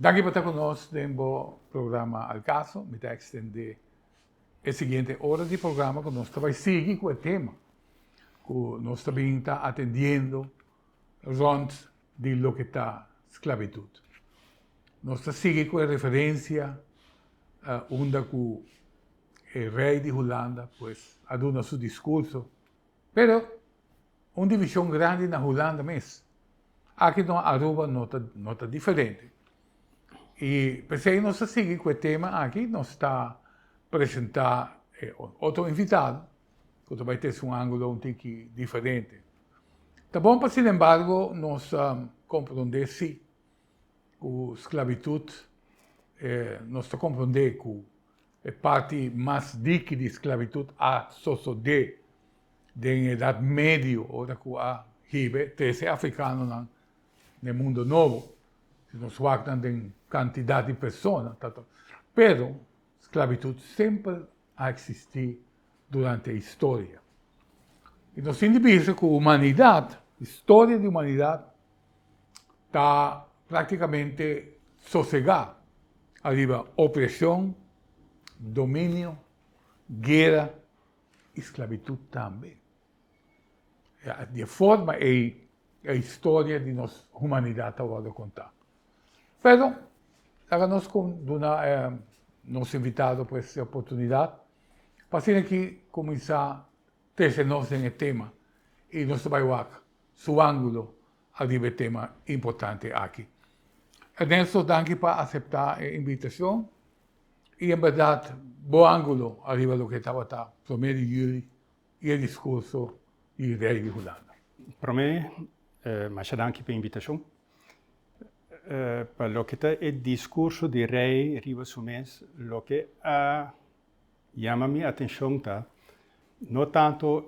Daqui para conosco no programa Al Caso, me está extender a seguinte hora de programa que nós vai seguir com o tema, que nós também está atendendo rond de lo que está esclavitud. Nós está seguindo com a referência onde o rei de Holanda pues aduna seu discurso, pero uma divisão grande na Holanda mesmo. Aqui no Aruba nota diferente. E pensei nós seguir com o tema aqui, nós está apresentar outro invitado, que vai ter um ângulo um pouco diferente. Tá bom, mas, sin embargo, nós compreender sim que a esclavitud, nós compreender que a parte mais dica de esclavitud a suceder da Idade Média, ou da que a hibe, 13 africanos no mundo novo. Nós falamos de quantidade de pessoas, pero esclavitud sempre ha existido durante a história. E nós indivíduos que a humanidade, a história da humanidade, está praticamente sossegada. Arriba opressão, domínio, guerra, esclavitud também. De forma a história de nossa humanidade agora contar. Pero, agora nós nos invitado por essa oportunidade, para aqui começar a ter nós em tema e nós trabalhar seu ângulo a o tema importante aqui. Nelson, danke por aceitar a invitação e, em verdade, bom ângulo arriba do que estava a 1 de julho e o discurso do rei de Holanda. Para mim, mais danke pela invitação. Para lo que está el discurso del rey Riva Sumes, lo que llama mi atención está no tanto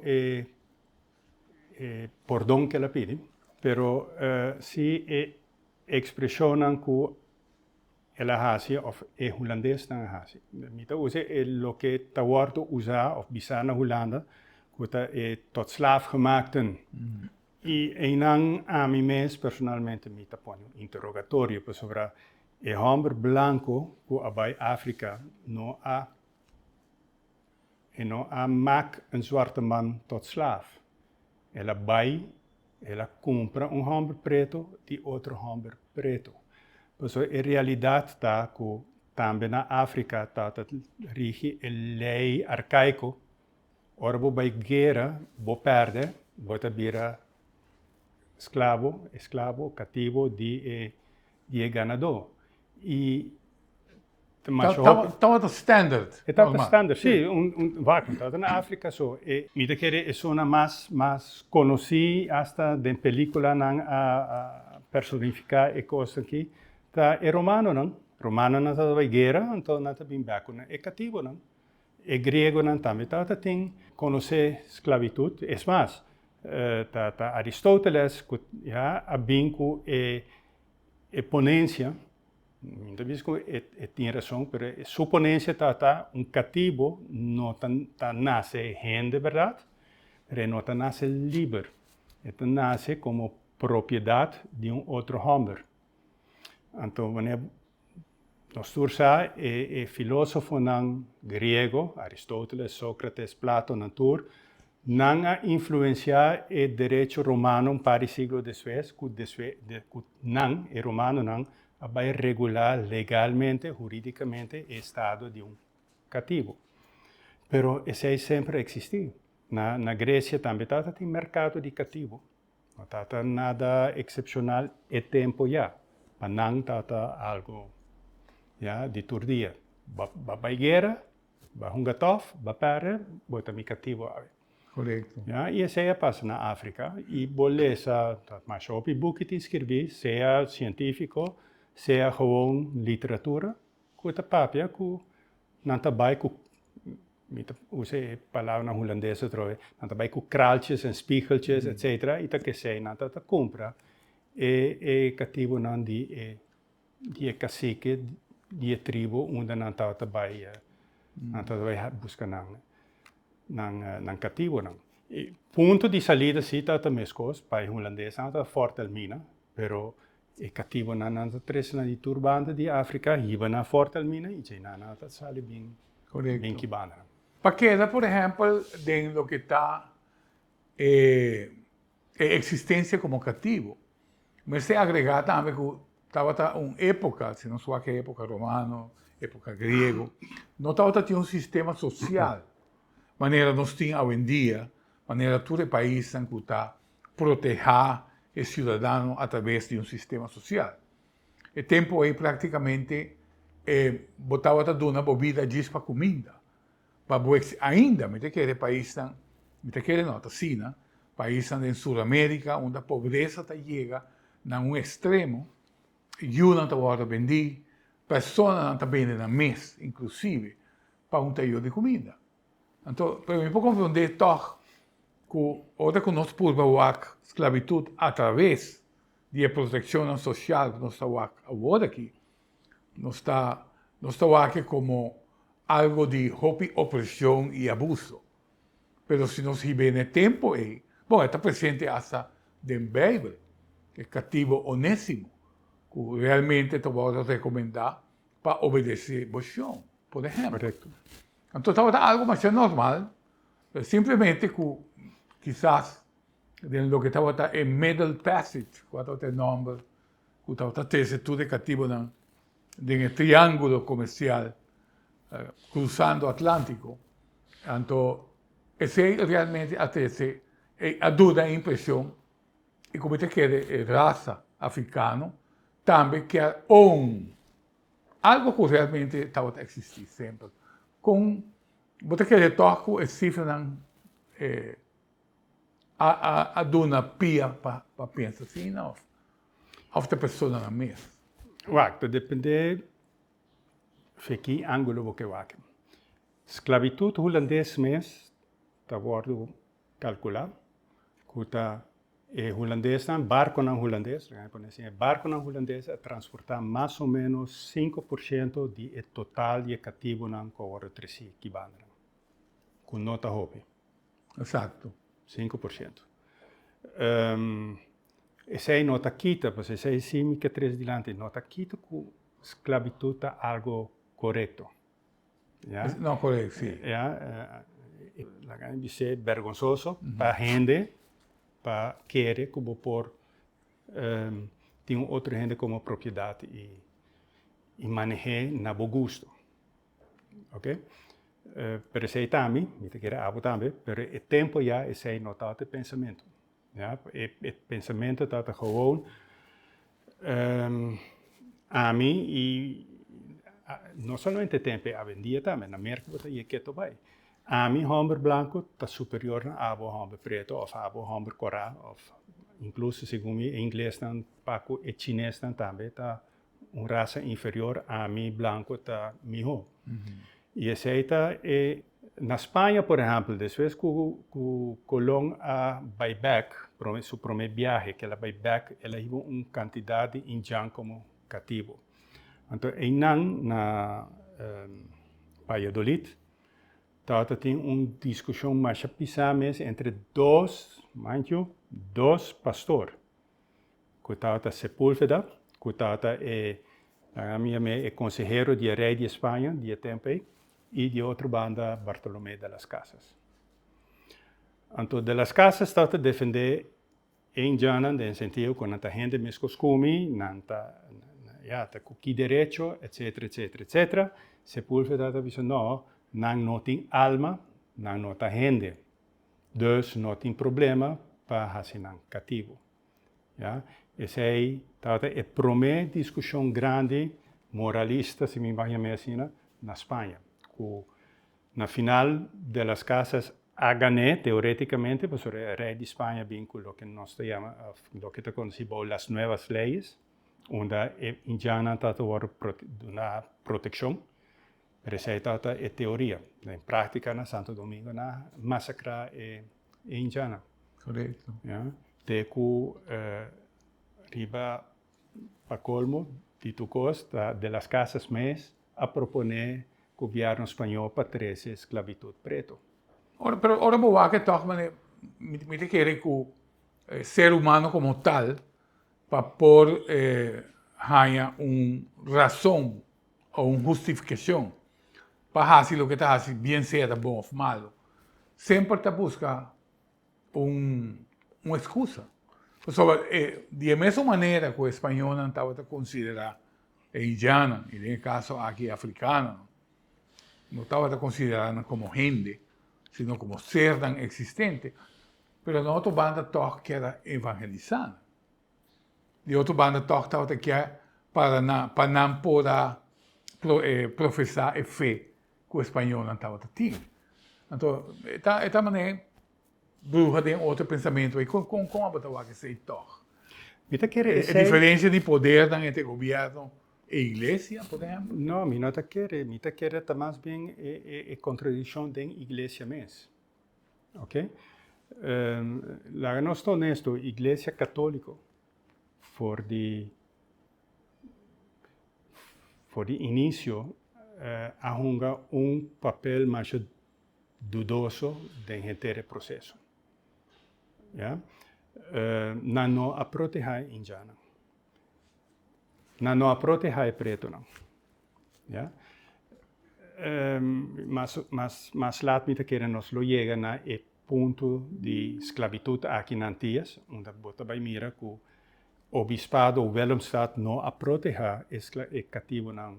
perdón que la pide, pero sí expresionan que la hace o el holandés tan hace. Mita use lo que está wordt usa of bisana Holanda, que está tot slaaf gemaakten. Y a mí mes personalmente me pone un interrogatorio sobre el hombre blanco que en África no ha maakt een zwarte man tot slaaf. Ela compra un hombre preto de otro hombre preto. Pues en realidad está que también en África está rige el ley arcaico. Ora bij guerra, perde, bira esclavo, cativo de ganador. E Estava standard. Estava standard, sim. Vaca, na África só. E me querer é uma mais conhecida hasta de película a personificar e coisa aqui. Tá é romano não. Romano não tá vai guerra, então não tá bem baco, é cativo não. É grego não também. Tá tem conhecer esclavitud, é mais. Aristóteles, ja, abinco e ponência, muitas vezes tem razão, mas sua ponência está cativo, não nasce gente, verdade, mas não nasce livre, nasce como propriedade de outro homem. Então, nós tursa filósofo grego, Aristóteles, Sócrates, Platón, não a influenciar o direito romano um par de séculos depois, que não, o romano não, vai regular legalmente, juridicamente, o estado de cativo. Pero esse sempre existiu. Na Grécia também tem mercado de cativo. Não está nada excepcional e tempo já. Mas não está algo de todo dia. Vai guerra, vai hungatov, vai perde, bota me cativo. Correto. Ja, e isso aí passa na África. E beleza, mas o book que escrevi, seja científico, seja gewoon literatura, que é papia que não está bem com, usei a palavra holandesa trouxe, não está bem com kraaltjes en spiegeltjes, etc. E tá que sei, não está compra. E cativo não de cacique, de tribo, onde não está bem, não está bem buscar não cativo não. Ponto de saída sim está mesmo, para holandês não está forte almina, pero E cativo na nanta tres na di turbante di Africa, iba na forte almina, e c'è na nanta sale ben Correcto. kibana. Paqueda, por ejemplo, de lo que está existencia como cativo. Me se agregar también que estaba una época, si no sé qué época romano, época griego, no estaba tinha un sistema social, maneira nós temos hoje em dia, maneira todo o país que está proteger o cidadão através de um sistema social. O tempo aí praticamente botava a dar bebida diz para comida. Ainda, me te quer país, me te quer nota, China, país em Sudamérica, onde a pobreza chega a um extremo, e não está agora vender, pessoas não estão vendendo na mês, inclusive, para um taio de comida. Então, para mim, pode compreender toch que outra que nós podemos ver esclavitud através da proteção social que nós estamos agora aqui, nós estamos aqui como algo de opressão e abuso. Mas se nós vivemos no tempo, bom, está presente hasta dentro da Bíblia, o cativo Onésimo, que realmente te vou recomendar para obedecer a Bochão, por exemplo. Correcto. Então, estava algo mais normal, simplesmente que, quizás, no que estava em Middle Passage, qual é o nome, que estava tudo cativo no triângulo comercial, cruzando o Atlântico. Então, esse realmente atese a dura impressão, e como te quer, raça africana, também que é algo que realmente estava a existir sempre. Com você quer tocar e cifra a dona pia para pensar assim, não? Outra pessoa na mesa. Wacht, depende de que ângulo você vai. Esclavitud holandês mês, tá bordo calcular, que tá holandês não, barco não holandês, barco não holandês a transportar mais ou menos 5% do total de cativo não cobre três que bandra, com nota hobby. Exato. 5%. Essa é nota quita, porque essa é sim que três dilante, nota quita que esclavitud é algo correto. Yeah? Não, correto, sim. La gente dice vergonzoso para gente, para querer como por tem outra gente como propriedade e manejar na bom gosto, ok? Pero sei também, me te quer abo também, pero o tempo já é sei notar o pensamento, ja? O pensamento está gewoon a mim e não somente tempo a vendia também, na mercado e que to vai. A mim homem branco está superior a abo homem preto ou abo homem coral, ou incluso segundo mim inglês não paco e chinês também está uma raça inferior a mim branco está melhor. E essa está na Espanha, por exemplo, depois que o Colón a buyback, seu primeiro viagem, que ela buyback, ela teve uma quantidade de como cativo. Então, na Valladolid, tem uma discussão mais pisada entre dois pastores. Que está Sepúlveda, que é conselheiro de rei de Espanha, de tempo, e de outra banda, Bartolomé de las Casas. Então, de las Casas está a defender indiana, no sentido que não tem gente mais costume, não tem que direito, etc. Sepúlveda está dizendo, não tem alma, não tem gente. Dus não tem problema para fazer cativo. Essa aí está a primeira discussão grande, moralista, se me vai chamar assim, na Espanha. Na final de las casas, a ganhar, teoreticamente, porque o rei de Espanha vincula o que nós chamamos, o que está conhecido as novas leis, onde indiana está uma proteção, mas essa é teoria. Na prática, na Santo Domingo, na massacrar indiana. Correto. De que riba para colmo, Tito Costa, de las casas mais, a proponer o governo espanhol para trazer esclavitud preto. Ora, boa que toch, me quer que o ser humano como tal para por haya una razón o una justificación para hacer lo que está haciendo, bien sea bom o malo. Sempre te busca uma excusa. De mesma maneira que o espanhol não estava considerado indiana, e nesse caso aqui africana, não estava considerada como gente, sino como ser tan existente, mas na outra banda toch que era evangelizada. De outra banda toch estava que para não poder professar a fé que o espanhol não estava tendo. Então, esta maneira, bruxa tem outro pensamento aí, como a botar que sei toch. A diferença de poder entre o governo e a igreja, por exemplo? Não, me não quer está mais bem a contradição da igreja mesmo. Ok? Lá nós estou honesto, igreja católica, for de início, arrunga papel mais dudoso dentro do processo. Ja? Não a proteger indiana. Não a proteger preto não. Ja? Mas laat me te querer nos lo llega na e ponto de esclavitud aqui na Antillas, onde bota vai mira que o obispado ou Willemstad não a proteger e cativo não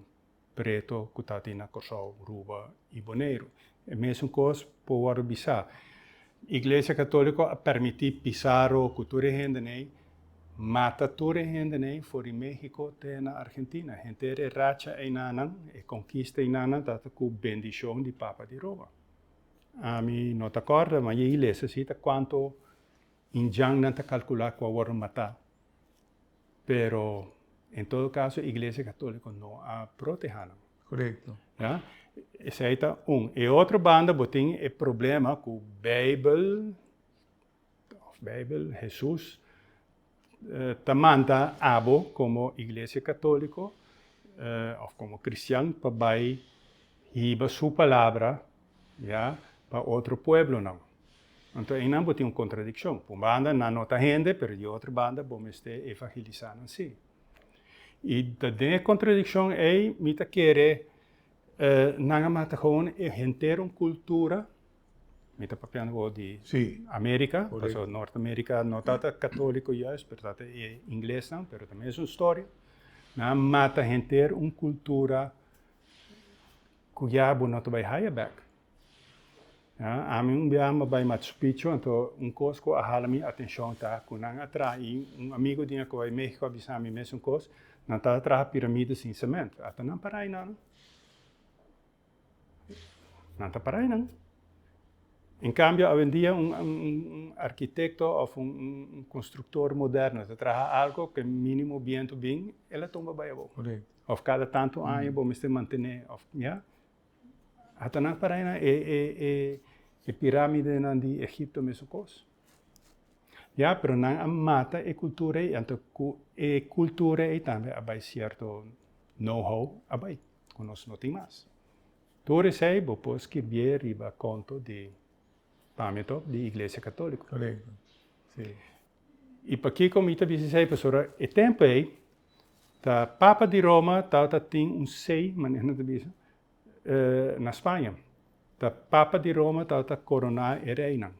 preto que está na Corsol, Ruba e Boneiro. É mesmo coisa por bisar. Igreja Católica permite pisar o cultura gente mata toda gente fora de México até na Argentina. Gente é racha e nanan e conquista e nanan data com bendição de Papa de Roma. A mim não te acorda, mas a igreja cita quanto indiano não te calcular qual vai matar. Pero em todo caso, a Igreja Católica não a protege. Correto. Ja? Esse aí tá E outra banda tem o problema com Bíblia, Jesus, te manda abo como Igreja Católica, ou como cristiano, para vai riba sua palavra, ja, para outro pueblo não. Então, aí não tem uma contradição. Uma banda não nota gente, mas de outra banda vamos estar evangelizando assim. E da contradição é, me te querer não mata gewoon entera uma cultura, me te papiando de América, porque Norte-América não está católico juist, mas está inglês não, mas também é uma história. Não mata entera uma cultura que já não vai higher back. A mim me vai Machu Picchu, então coisa que a minha atenção tá com não atrai amigo dinha que vai México avisar me mesmo coisa, não tá atrás pirâmides em cimento, até não para aí não. Não tá para aí não. Em cambio, hoje em dia arquiteto ou construtor moderno te traz algo que mínimo viento bem, ela toma bem bom. Ou cada tanto anos vamos te manter, já. Até não para aí a pirâmide de Egipto mesmo coisa. Já, pero não mata a cultura e então a cultura e também há certo know-how abai, que nós não temos mais. Tudo isso aí depois que vier e conto de pamito de Igreja Católica. Correto. Sim. E para que como ita visei pessoa, o tempo aí, da Papa de Roma tem sei, maneira de dizer, na Espanha. Da Papa de Roma está coronar a reina.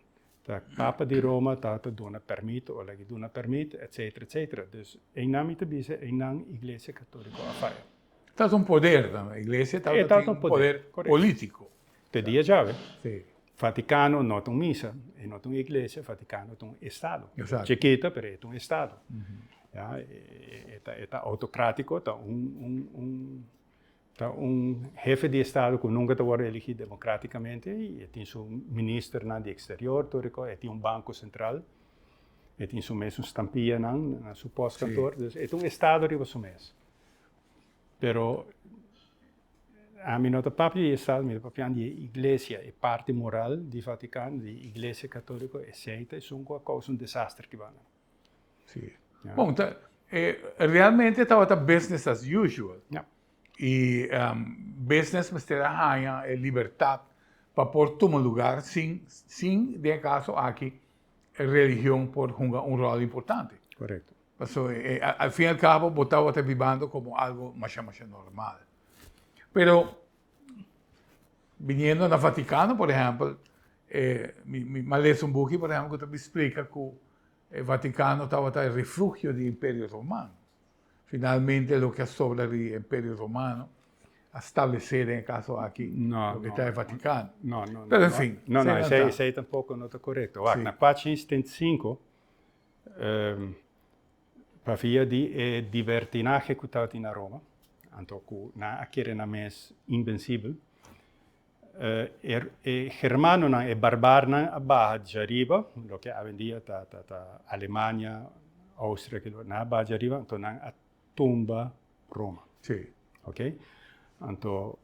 Da Papa de Roma está dona permito, ou lagi dona permito, etc, etc. Dus em nome de bisa, em nome Igreja Católica a faia. Está um poder, a Igreja está um poder político. Te dia já, Sim. Vaticano não tem missa, e não tem igreja, Vaticano tem Estado. Exato. Chiquita, mas é um Estado. Ja, é autocrático, tá jefe de Estado que nunca está elegido democraticamente, e tem seu ministro de exterior, e tem banco central, e tem seu mesmo estampia na seu pós-cantor, é um Estado que você mesmo. Pero a mim não está papo de Estado, mas papo de Igreja, é parte moral do Vaticano, de Igreja Católica, aceita, e são causa desastre que vai. Sim. Yeah. Bom, realmente estava business as usual. Yeah. E business mas terá a liberdade para pôr tomar lugar sem de caso aqui a religião por um rol importante. Correto. Al fin y al cabo, vos estabas viviendo como algo más normal. Pero, viniendo al Vaticano, por ejemplo, me lees un buque, por ejemplo, que te explica que el Vaticano estaba el refugio del Imperio Romano. Finalmente, lo que sobre el Imperio Romano, a establecer, en el caso aquí, lo que está el Vaticano. Pero, en fin. Esse tampouco não está correto. Na 475, para via di divertinaje que estava na Roma, então, na aquele na mês invencível, Germano e Barbar a barra de arriba, lo que avendia ta Alemanha, Áustria, na barra de arriba, então a tumba Roma. Sim. Ok? Então, o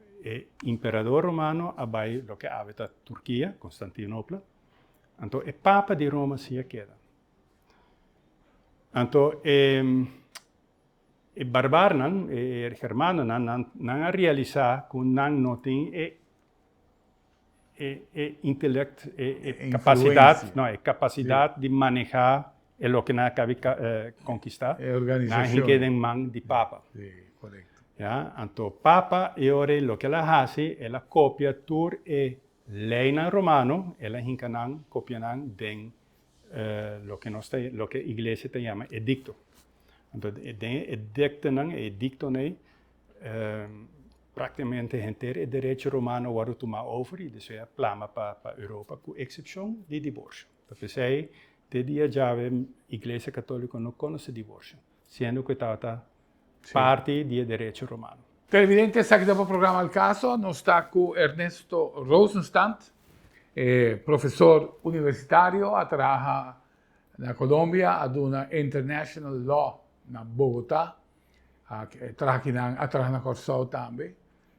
imperador romano abai lo que aveta Turquia, Constantinopla. Então, o Papa de Roma se queda. Então, o Barbar, o Germano, não a realizar que não tem intelecto, capacidade de manejar o que não cabe conquistar. Não queda em mão de Papa. Sim, correto. Ja, então, Papa, ora, lo que ela faz, ela copia tudo e lei na romano, ela hincanan, copianan den lo que a igreja te chama edicto. Então, edicto praticamente inteiro o direito romano vai tomar over e isso é plama para a Europa, com exceção de divórcio. Então, sei, de dia já a igreja católica não conhece divórcio, sendo que está parte do direito romano. Televidente, sa che dopo il programma Al Caso non sta con Ernesto Rosenstadt, professor universitario, trabaja in Colombia ad una International Law in Bogotà, trabaja in Corsao también,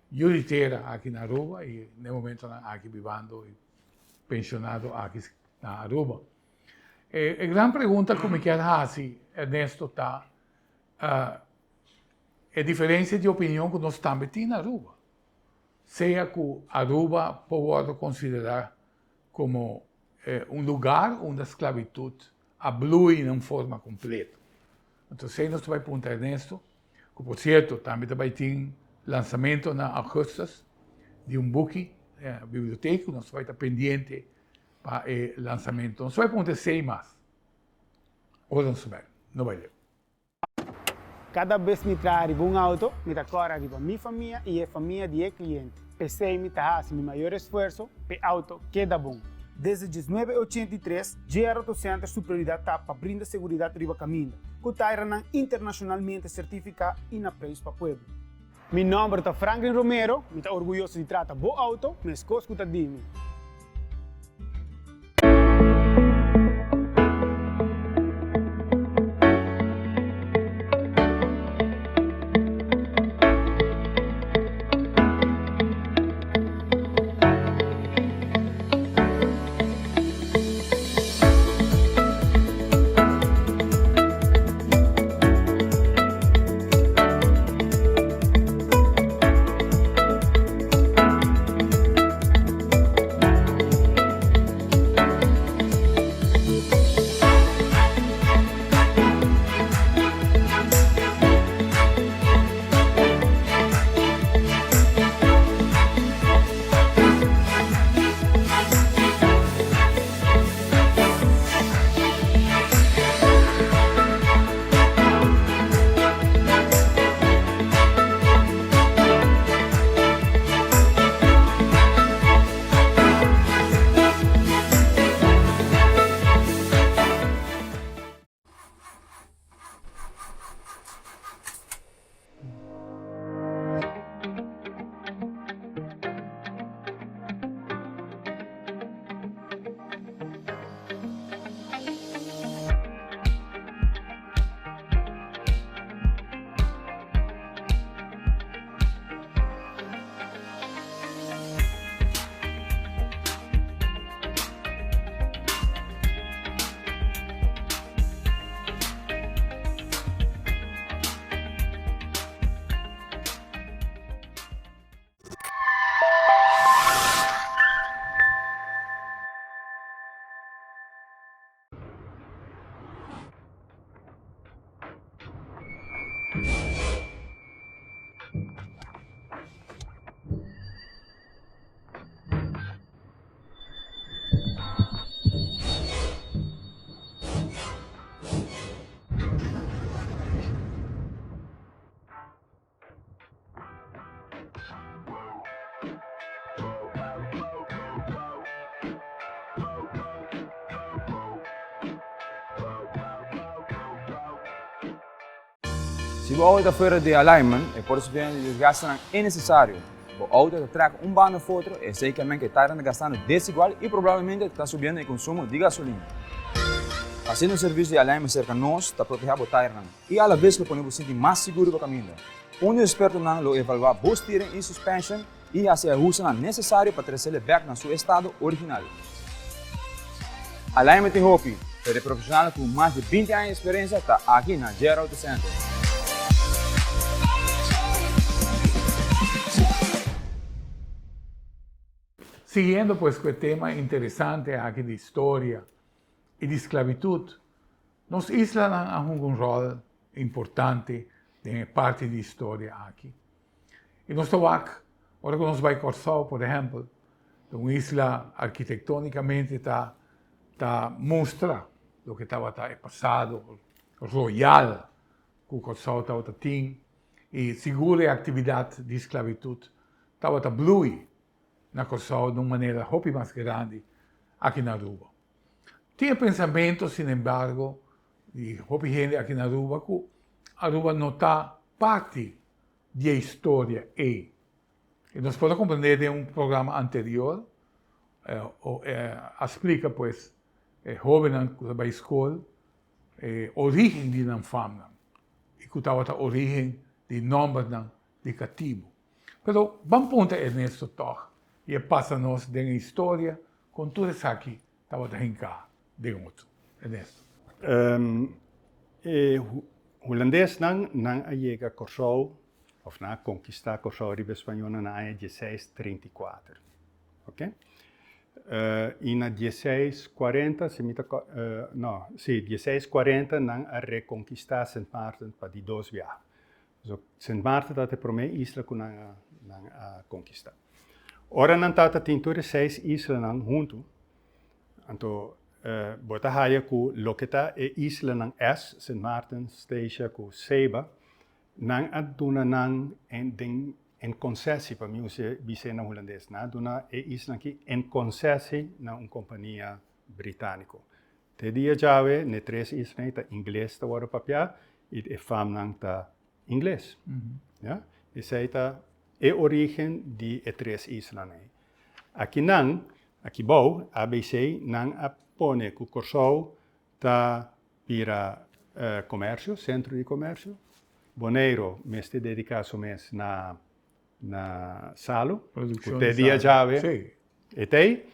giudicera aquí in Aruba e nel momento aquí vivendo pensionato aquí in Aruba. E gran pregunta come chiarasi Ernesto sta è differenza di opinione che non sta in Aruba. Sia che Aruba può considerare come un lugar onde a esclavitud ablui in una forma completa. Entonces, nós vai perguntar Ernesto, que por cierto, também vai ter lançamento na Augustus de um book, biblioteca, nós vai estar pendente para o lançamento. Nós vai perguntar sei mais. Ou não souber, não vai ler. Cada vez me traz um auto, me dá cora arriba minha família e a família de cliente. Pensei me faz meu maior esforço para o auto queda bom. Desde 1983, GR Auto Center sua prioridade está para brindar segurança riba caminho, que está internacionalmente certificado e na preço para o povo. Meu nome é Franklin Romero, me está orgulhoso de tratar bom auto, mas coisa que está dimi. Se o auto está fora de alignment, pode ser que o desgaste é necessário. O auto está traga bando a outro, é certamente que está gastando desigual e provavelmente está subindo o consumo de gasolina. Assim, o serviço de alignment cerca nós está protegendo o tire e à vez que podemos sentir mais seguro para o caminho. Onde o experto não evalua o steering e suspension e assim ajusta necessário para trazer ele back no seu estado original. Alignment e Hopi, para profissional com mais de 20 anos de experiência, está aqui na Gera Auto Center. Siguiendo pues con el tema interesante aquí de historia y de esclavitud, nos islas han un rol importante en parte de historia aquí. Y nuestro WAC, ahora que nos va a Corsao, por ejemplo, una isla arquitectónicamente está muestra lo que estaba pasado, royal, que Corsao estaba y segura actividad de esclavitud estaba blue na Corsao de uma maneira muito mais grande aqui na Aruba. Tinha pensamento, sin embargo, de muita gente aqui na Aruba que Aruba não está parte da história e nós podemos compreender de um programa anterior, explica, pois, jovem que vai à escola, origem de Nanfam, e que estava a origem de nome de cativo. Mas vamos ponto Ernesto Toch, e passa-nos da história com tudo isso aqui, estava a rincar de outro. Ernesto. Holandês não chega a Corsao, ou não conquistar Corsao Riba Espanhola na ano 1634, ok? E na 1640, 1640 não a reconquistar Sint Maarten para de dois viagens. So, Sint Maarten dat é a primeira isla que não a conquistar. Ora não está tintura 6 islas não junto, então bota haia que lo que está é isla não S, Sint Maarten, Statia, que Seba, não aduna não em concessie para mim você dizer na holandês, não aduna é isla que em concessie na uma companhia britânica. Te dia jave ne 3 islas está inglês tá agora papel e fam não tá inglês, já? Essa está é a origem de 3 islas. Aqui não, aqui bom, ABC não apone que o Corsao está para comércio, centro de comércio. Boneiro, me está dedicado mês na salo, Produção te dia jave, sim.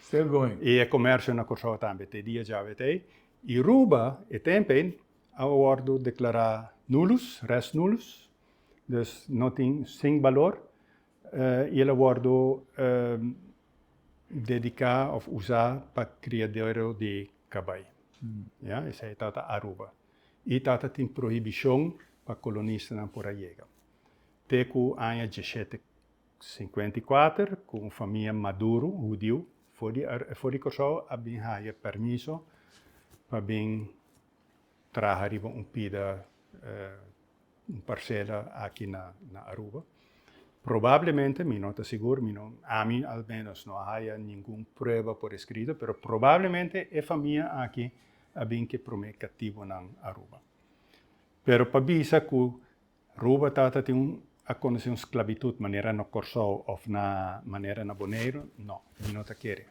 Still going. E o comércio na Corsao também, te dia jave, e Aruba, também, a ordo declarar nulos, res nulos, dus não tem sem valor. E ela guardo dedicar ou usar para criadeiro de cabai. Essa é a Aruba. E tem proibição para colonistas não por aí. Teco ano 1754, com a família Maduro, judeu, foi de Corsao, havia permisso para bem trazer pida parcela aqui na Aruba. Probabilmente, mi não estou seguro, a mim al menos não há nenhuma prova por escrito, mas provavelmente a família aqui é bem que promete cativo na Aruba. Pero para bisa que Aruba tem a conhecer esclavitud maneira no Corsao ou na maneira na Bonaire, não, mi não te quer.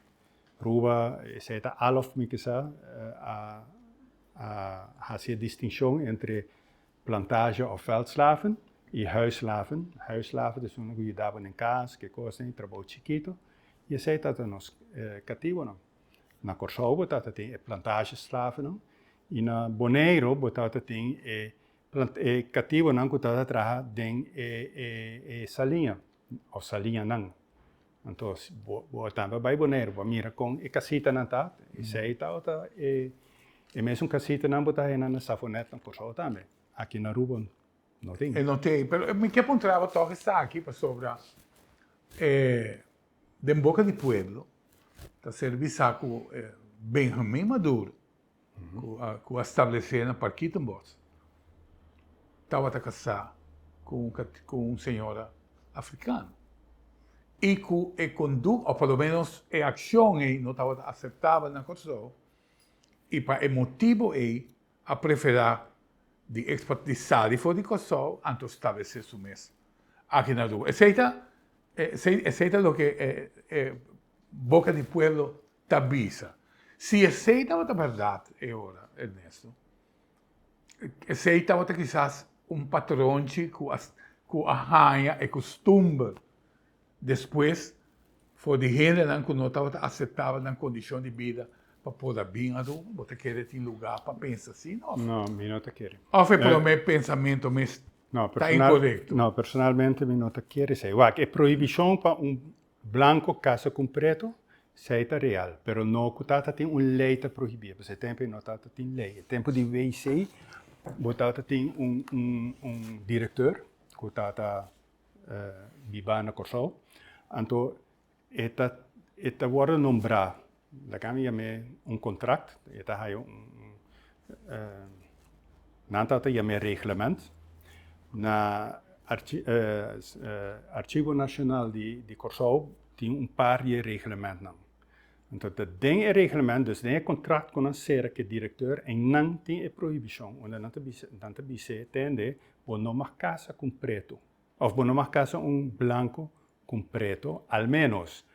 Aruba é alf me que a fazer distinção entre plantagem ou veldslaven e huisslaven. Huisslaven is een goede dagen in kaas, que kosten, trabalho chiquito. E esse está nos cativo não. Na Corsao botata tem plantageslaven não. E na Bonaire botata tem cativo não que está atrás tem salinha ou salinha não. Então botava vai Bonaire, vai mira com casita não tá. Esse está outra e mesmo casita não botar na safonete na Corsao também. Aqui na Aruba não tem. Não tem, mas o que apontava Torre está aqui para sobre de boca de pueblo, está serviço com Benjamin Maduro, que estabeleceu na Parquita em Bossa. Estava a casar com uma senhora africana. E que conduta, ou pelo menos a ação não estava aceitável na Corsao, e para o motivo a preferir de expatriados fora de Kosovo, antes estabelecer su mes aqui na Aruba. Aceita lo que Boca de Pueblo te avisa. Se aceita a verdade, agora, Ernesto, aceita quizás patrão que arranha e costumbre depois for de gente que não aceitava na condição de vida para poder vir a Aruba. Você quer ter lugar para pensar assim, não? No, mi no te quiere. Ou foi pelo meu pensamento, mas No, está incorreto? No, personalmente mi no te quiere. Sei, é proibição para branco casa com preto, seita real. Pero no kutata tem lei que proibir. Você tempo não tata tem lei. Tempo de WC, botata tem diretor, kutata bibana corso. Anto eta worden nombrado. La cambia me contrato. Eta hay nantata ya me reglement. Na Archivo Nacional de Kosovo tem paar de reglementen. Então, tem reglement, dus tem contrato com a sera que diretor e não tem proibição. Onde não te bise tende, vou não casa com preto. Ou vou não casa branco com preto, al menos.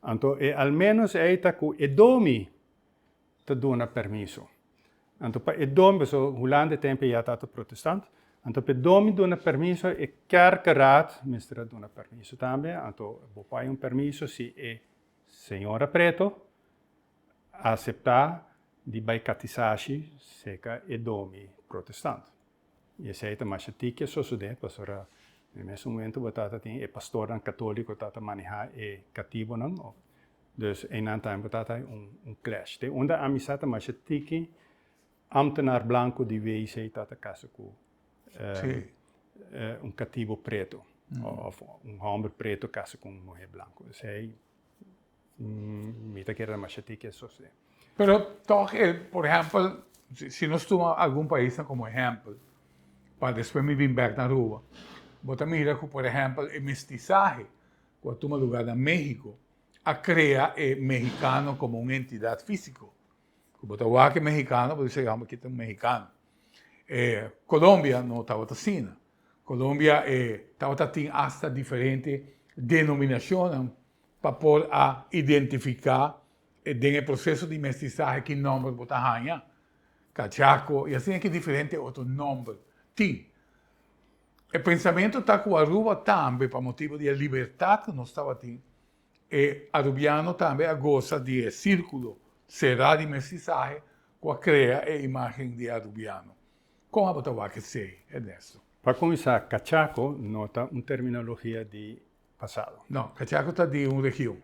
Então, al menos é que domi te dona permisso. Então, para domi, so Holanda tempo já está protestante. Então, para domi dona permisso e kerkeraad mistra dona permisso também. Então, vou pai permisso se é senhora preto aceitar de baicatizashi seca e domi protestante. E essa é a machatica sociedade, pastora. Nesse momento, batata tem pastor católico tata manejar e cativo não. Dus em een time batata clash. De onde a misata machatica ambtenaar blanco de WC tata casa com cativo preto. Of homem preto casa com mulher blanco. Isso aí mita que era machatica sociedade. Pero toch, por ejemplo, si nós tomamos algum país como exemplo, para depois me vir back na rua, você mira que, por exemplo, o mestizaje, quando toma lugar na México, a crea o mexicano como uma entidade física. Como você vai que é mexicano, você chega aqui tem mexicano. Colômbia não estava assim. Colômbia estava tem hasta diferentes denominações para poder identificar dentro do processo de mestizaje que nome você ganha. Cachaco, e assim é que diferente outro nome. Tem. O pensamento está com a Aruba também, por motivo de liberdade que nós estava tendo. E arubiano também gosta de círculo cerrado de mestizaje, que cria a imagem de arubiano. Como você vai que sei, Ernesto? Para começar, cachaco nota uma terminologia de passado. Não, cachaco está de uma região.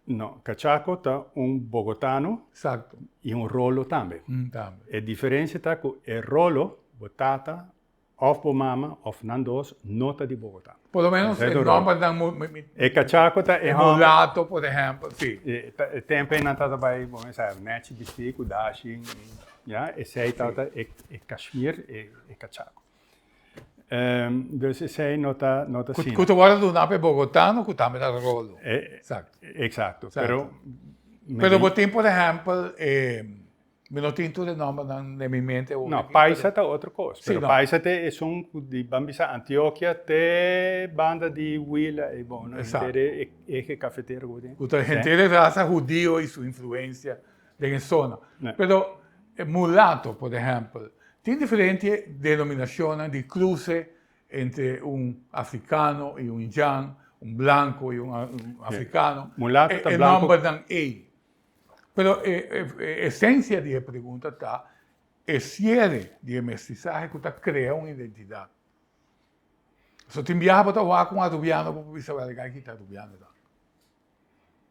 Não, cachaco está bogotano. Exato. E rolo também. Também. A diferença está que o rolo, botata, of Bomama, of Nandos, nota de Bogotá. Por lo menos o nome da cachaco tá mulato, por exemplo, sim. Tem nada vai, vamos dizer, net bistico, dashi, já, esse aí tá é Kashmir e cachaco. Dus esse aí nota sim. Quando agora do nome bogotano, que também dá rolo. Exato. Pero botem, por exemplo, não tem tudo nome na minha mente. Não, paisa é outra coisa. Sim, pero paisa é de Bambisa, Antioquia, te banda de Huila e bom, é cafeteiro. A gente de raça judio e sua influência na zona. Pero mulato, por exemplo, tem diferentes denominações de cruce entre africano e indiano, branco e africano. Mulato é blanco. Nome dan ei. Pero a essência da pergunta está, é cierre de mestizaje que está cria uma identidade. Se tu viaja para o com um arubiano, você vai ligar que está arubiano.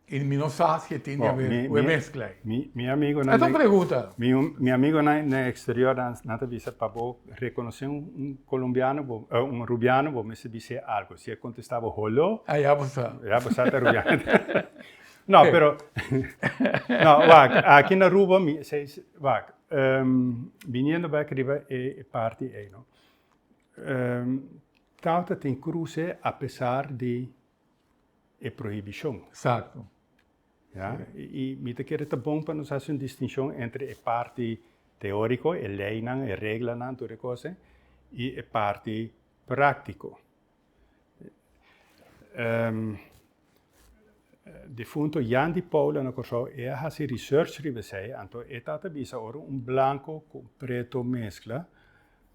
E não sabe que tem a ver com a mescla. Meu amigo... Essa pergunta. Meu amigo no exterior, na visa, para reconhecer colombiano, rubiano, vou me dizer algo. Se ele contestava holo, já você está rubiano. No, pero... no, aqui na Aruba, viniendo back arriba e parte aí, no? Tauta tem cruce apesar de proibição. Exato. Ja? E me te quer tá bom para nós fazer uma distinção entre a parte teorico, e lei, e regola, tutte le cose, e parte pratico. De funto Jan Di Paula na corso ha si research ribesei anto etata bisa ora un blanco con preto mescla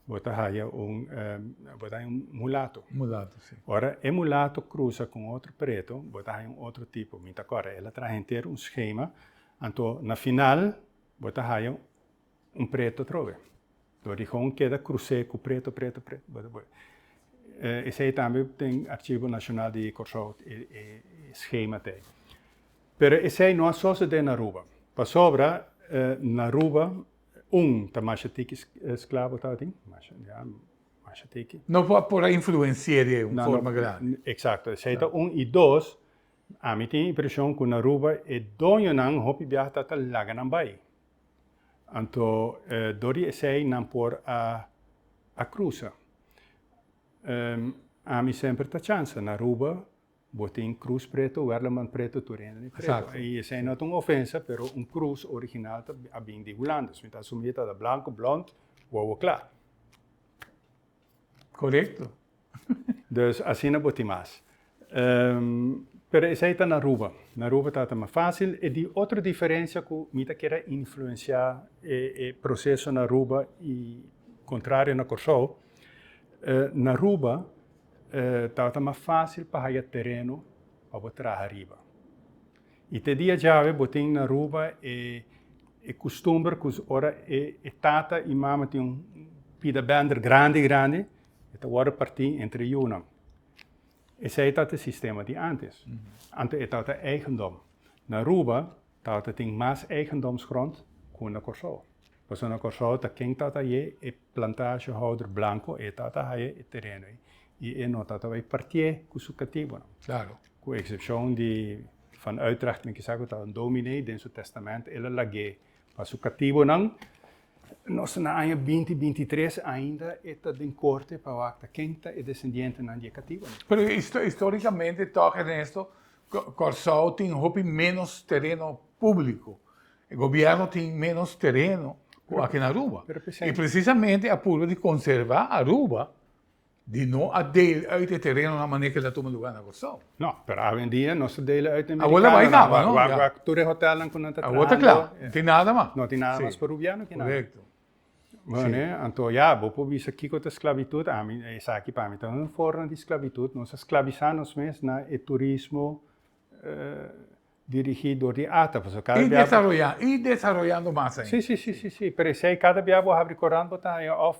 bota haya un mulato. Mulato, sì. Ora è mulato cruza con altro preto bota haya un altro tipo minta ora ela trae inteiro un schema anto na final bota haya un preto trove. Dori gewoon queda cruce com preto. E sei também tem Arquivo Nacional de Corso e schema te. Pero e sei não só se de na Aruba. Pa sobra na Aruba ta machatiki esclavo tati, machatiki. Non può porre influenziare in forma grande. Esatto, sei ta e dos a mi tem impressão que na Aruba e donho nang hopi biata ta laganan bai. Anto dori e sei nan por a cruza. A mi sempre ta chance na Aruba botin cruz preto, Werleman preto, Turene preto. Esatto. E sei not un offensa, però un cruz original a bing di Holandas. Mi ta sumita da blanco, blond, uovo clar. Corretto. Dus assim na botin mais. Pero sei ta na Aruba. Na Aruba ta mais fácil. E di outra diferença que mi ta quer influenciar e processo na Aruba e contrário na Corso. Na Aruba tá mais fácil para ir terreno para botar arriba. E te dia já botin na Aruba e costume que ora e tata e mama tem pida bander grande e te ora partir entre junam. E sei dat het sistema die antes. Ante é tata eigendom. Na Aruba tata tem mais eigendomsgrond que na Corso. Pues na Corso ta quem tata e plantagehouder blanco e tata haye e terreno. E não tata vai partir com o cativo. Claro. Com exceção van Utrecht, men gezegd dat een dominee in zijn testament ele lagé. Mas o cativo não, nós na ano 2023 ainda está em corte para a quinta e descendiente não de cativo. Pero historicamente, toch Ernesto, Corso tem menos terreno público. O governo tem menos terreno aqui na Aruba. E precisamente a pura de conservar a Aruba, de não dele uit het terreno na maneira que ela toma lugar na Corso. Não, pero hoje em dia nós dele uit de Agora vai acabar, não? Agora tu hotel não conta. Agora claro, não tem nada mais. Não tem nada mais peruviano que nada. Correto. Né? Então, já, vou por isso aqui com a esclavitud, a mim, essa aqui para mim, então, uma forma de esclavitud, nós escravizamos mesmo na turismo dirigido de ATA. E desarrollando mais ainda. Sim. Pero se cada dia vou abrir Coran, botar of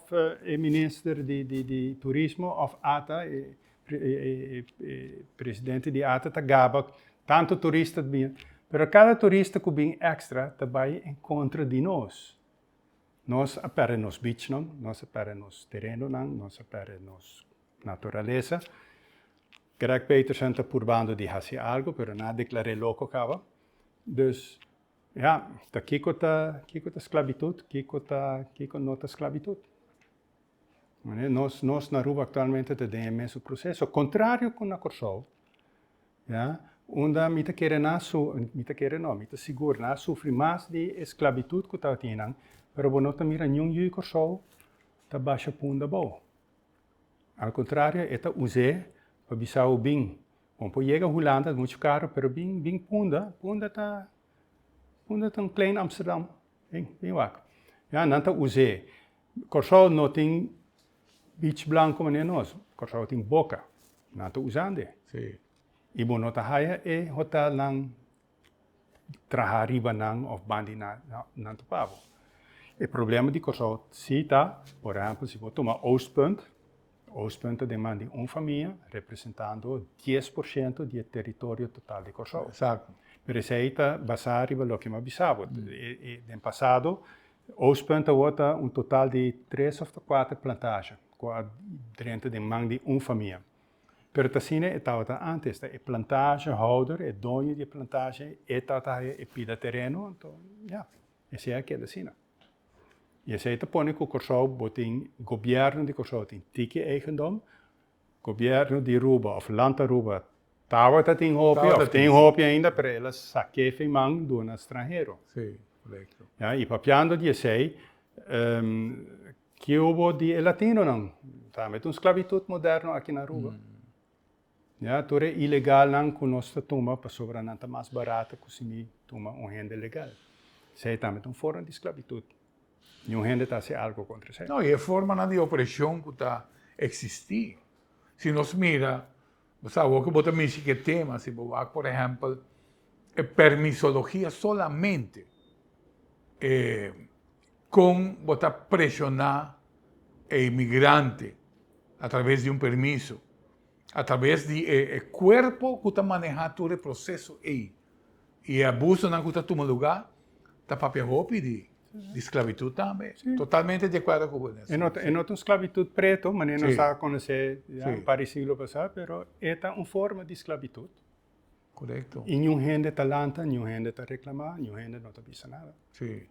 minister de turismo, of ATA, presidente de ATA, tá gaba, tanto turista bem. Pero cada turista que vem extra, também encontra de nós. Nós apare nos beach, não? Nós apare nos terreno, não? Nós apare nos natureza. Greg Petersen está purbando de fazer algo, pero nada declarei louco acaba. Dus, ja, tá kiko tá esclavitud, kiko nota esclavitud. Nós na Aruba atualmente temos esse processo, contrário com a Corso, ja, onde mita seguro na sofre mais de esclavitud que tá tendo. Pero bueno, mira, nenhum de Corso está baixa punda boa. Ao contrário, esta usei para bisar o bem. Bom, para chegar a Holanda, muito caro, pero bem punda tá um klein Amsterdam, bem wack. Ja, não tá usei. Corso não tem beach blanco como nós. Corso tem boca, não tá usando. Sim. E bom, não tá haia e hotel não traha riba não of bandi não tá pavo. O problema de Corso cita, por exemplo, se você tomar Oostpunt demanda uma família representando 10% do território total de Corso. Exato. Pero essa está basada em o que me avisava. No passado, Oostpunt tem um total de 3 ou 4 plantagens, dentro de mão de uma família. Pero Tassine estava antes, é plantagehouder, é dono de plantagem, é pida terreno, então, ja, essa é a que é Tassine. E essa é a põe que o Corso botem governo de Corso tem tique eigendom, governo de Aruba of land Aruba, tem hope ainda para elas saquear mão do estrangeiro. Sim, correto. Ja, e papiando de sei, Que hubo de latino não. Tá, met esclavitud moderno aqui na Aruba. Ja, tudo é ilegal não com nossa tumba para sobrar nada mais barata que se tumba gente legal. Sei também forma de esclavitud. E gente está fazendo algo contra isso. No, y es forma de opresión que está existir. Si nos mira, o sea, vos que vos también sí que tema, si vos vas, por ejemplo, permisología solamente con vos presionar el inmigrante a través de un permiso, a través de cuerpo que está manejando todo el proceso ahí. Y abuso no está tomando lugar, está papel de esclavitud também. Sim. Totalmente de acordo com isso. É não esclavitud preto, mas não está a conhecer para o siglo passado, mas é uma forma de esclavitud. Correto. E nenhum gente está lanta, nenhum gente está reclamando, nenhum gente não está dizendo nada. Sim.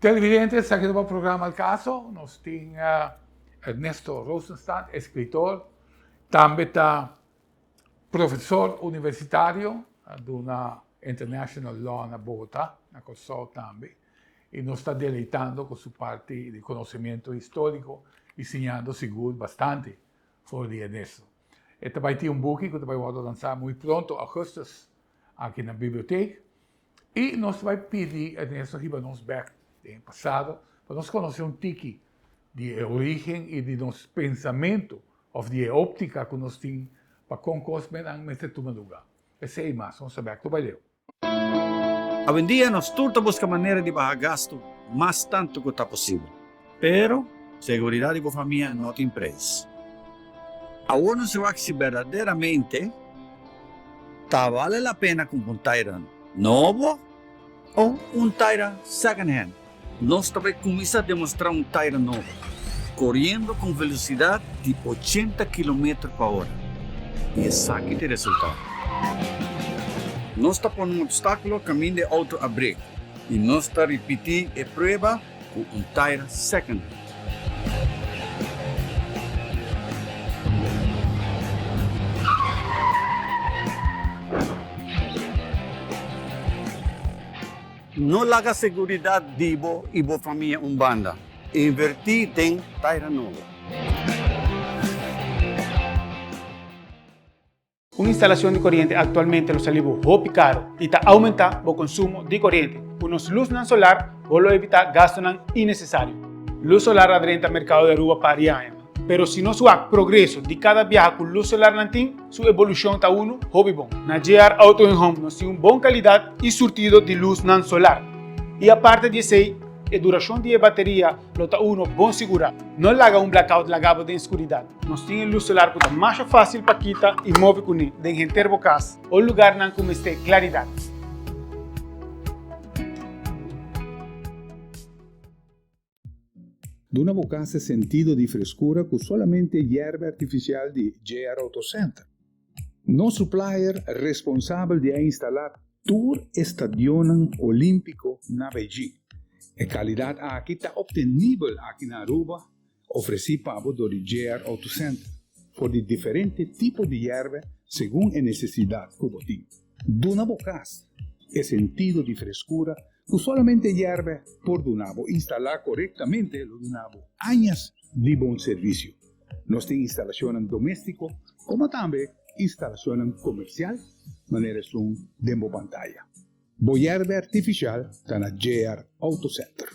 Televidentes, aqui no programa Al Caso, nós temos Ernesto Rosenstadt, escritor, também está professor universitário de uma International Law na Bogotá, na COSOL também. Y nos está deleitando con su parte de conocimiento histórico, enseñando seguro bastante por día de eso. Este va a tener un book que te va a lanzar muy pronto, augustus, aquí en la biblioteca. Y nos va a pedir, en eso que vamos back en pasado, para nos conocer un tiki de origen y de nuestro pensamiento, o de óptica que nos tiene para concosmen en este lugar. Esse é mais, vamos saber que tu vai ler. Hoy en día nos turta busca manera de bajar gasto más tanto que está posible. Pero seguridad de tu familia no tiene precio. Ahora no se va a si verdaderamente vale la pena comprar un Tayran nuevo o un Tayran second hand. Nós também começa a demonstrar um Tayran novo, correndo com velocidade de 80 km/h. E essa aqui tem resultado. Nós está pondo um obstáculo caminho de auto a break. E nós está repetindo a prova com um Tayran second hand. Não larga a segurança de você e sua família banda. Invertir em Tayran novo. Una instalación de corriente actualmente lo sale muy caro y está aumentando el consumo de corriente. Unos luz solar lo evita gasto innecesario. Luz solar adrenta al mercado de Aruba para años. Pero si no suave progreso de cada viaje con luz solar su evolución está uno hobby bon. Na JR Auto & Home nos tiene una buena calidad y surtido de luz solar. Y aparte de eso, la duración de la batería lo está uno bon segura. No haga un blackout lagado de oscuridad. Nos tiene luz solar que es más fácil para quitar y mover con él de gente bocas o lugar como esté claridad. Duna Bocas sentido de frescura con solamente hierba artificial de JR Auto Center. No supplier responsable de instalar Tour Estadio Olímpico na Beijing. A qualidade aqui está obtenível aqui na Aruba, oferecida do JR Auto Center, por de diferentes tipos de hierba, segundo a necessidade que você tem. Duna Bocas é sentido de frescura que solamente hierba por Dunabo instalar corretamente o Dunabo años de bom serviço. Nós temos instalação doméstico, como também instalação comercial, maneira som demo pantalla. Hierba artificial está na JR Auto Center.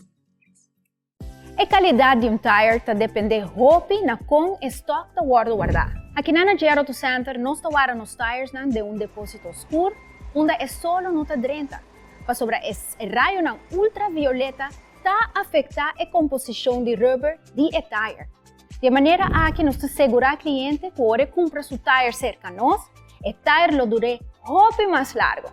A qualidade de tire está depende roupa na com estoque da guardar. Aqui na JR Auto Center nós guardamos tires de depósito escuro, onde é solo nota 30. Para sobre esse raio ultravioleta está afetar a composição de rubber de tire. De maneira a que nos assegurar cliente que ora compra seu tire cerca a nós, o tire lo dure roupa mais largo.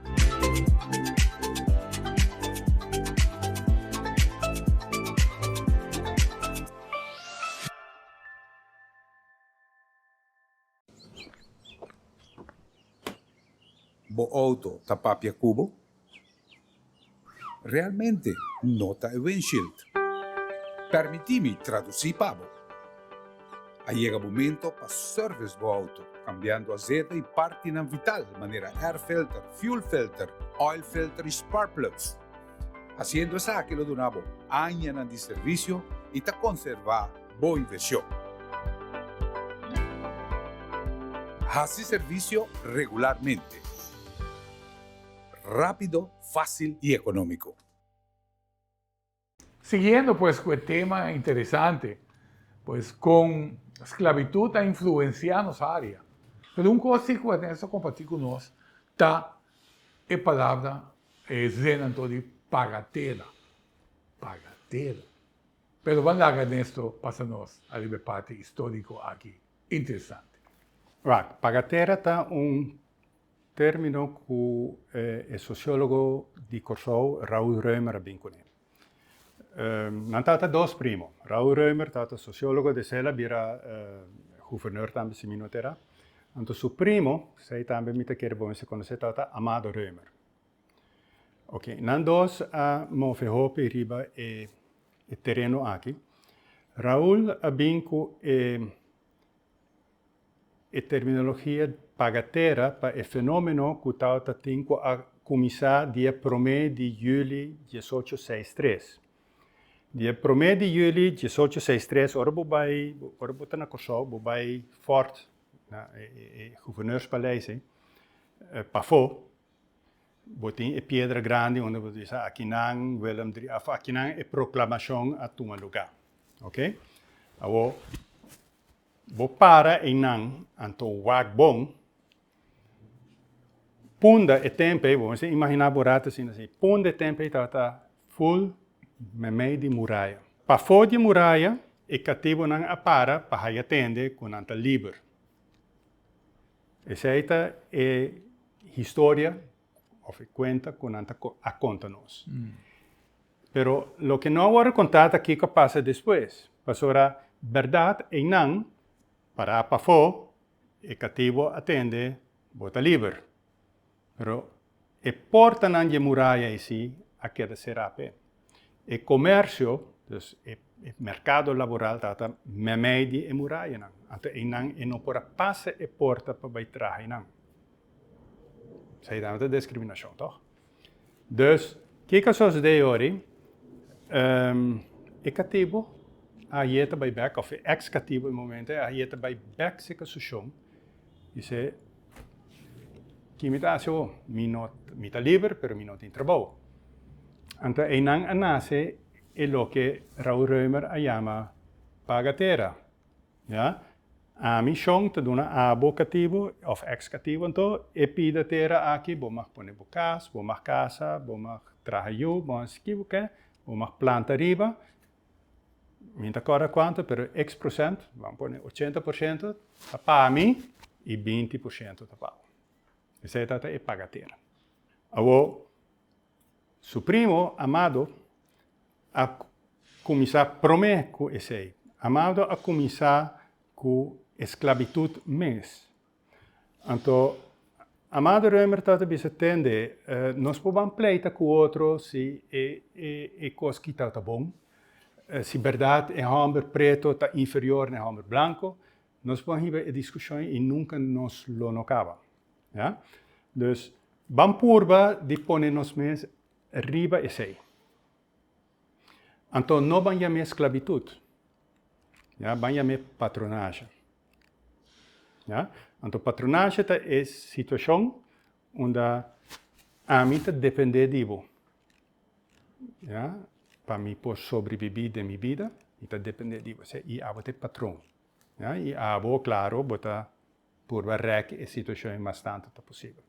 Bo auto tapapia cubo? Realmente nota e windshield. Permitimi traduzir pavo. Llega momento para service bo auto, cambiando azeite e parte vital, maneira air filter, fuel filter, oil filter e spark plugs. Haciendo esa que lo donavo años de servicio y te conserva boa inversión. Hace servicio regularmente. Rápido, fácil y económico. Siguiendo pues con el tema interesante, pues con esclavitud está influenciando esa área. Pero un cosa que eu tenho compartilhar conosco está a palavra zenando de pagatela. Pagatela. Pero vamos lá, Ernesto, passa-nos a parte histórico aqui. Interessante. Right. Pagatera está un término che il sociologo di Corsou, Raoul Reumer, ha vinconato. Non tata dos primo. Raoul Reumer, tata sociologo de Sela, bira gouverneur tambe si minotera. Anto su primo, sei tambe mita kere bom se conosce tata Amado Reumer. Ok, nan dos a move hope riba e terreno aqui. Raoul ha vinco e terminologia pagatera para il fenomeno che tauta tinko a começar dia 1 de julho de 1863. Dia 1 de julho de 1863, ora botar na Corsou, bobai fort, na gouverneurspaleis, Pafo, botin e Piedra Grande, onde você diz, aqui não, Willem III, aqui não é proclamação a tua lugar, ok? Awo, bo para e não, anto wag bom, punda e tempe, vamos imaginar borata assim, punda e tempe tá full meio de muralha. Para fora de muralha, e cativo não apara para atender com anta livre. Essa é história, ou conta com anta a conta-nos. Pero lo que não vou contar aqui que passa depois. Pastora, verdade e não, para fora, e cativo atende, bota livre. Pero e porta não de muralha em si, a que será pé. E comércio, dus e mercado laboral, tata memedi e muralha não. Ante e não pora passa e porta para vai trazer não. Sei da outra discriminação, toch? Dus, que as de hoje, e cativo, a ieta bij back, of ex-cativo in momento, a ieta bij back se situação, e se que me dá seu me tá livre, pero me não tem trabalho. Então, e não nasce é o que Raoul Reumer chama pagatera, ja? A missão te dona abo cativo of ex-cativo, então e pida tera aqui, vou mais pôr bocas, vou mais casa, vou mais trabalho, vou mais esquivoque, vou mais planta riba. Minta agora quanto, pero X%, vamos pôr 80% para mim e 20% para o Essa é pagatera. Agora, o primo, Amado, a começar primeiro com esse. Amado a começar com esclavitud mês. Então, Amado Reumer também se tende, nós podemos pleitar com o outro se é coisa que está bom. Se verdade é hambre preto está inferior ao hambre branco, nós podemos ter discussões e nunca nos lo acaba. Ja? Dus, vamos purba de poner nos mes riba e sei. Então, não vamos chamar esclavitud. Ja? Vamos chamar patronagem. Ja? Então, patronagem é a situação onde a mim depende de você. Ja? Para mim, poder sobreviver de minha vida, está depende de você. E a você patrão. Ja? E a você, claro, botar por varrec a situação bastante possível.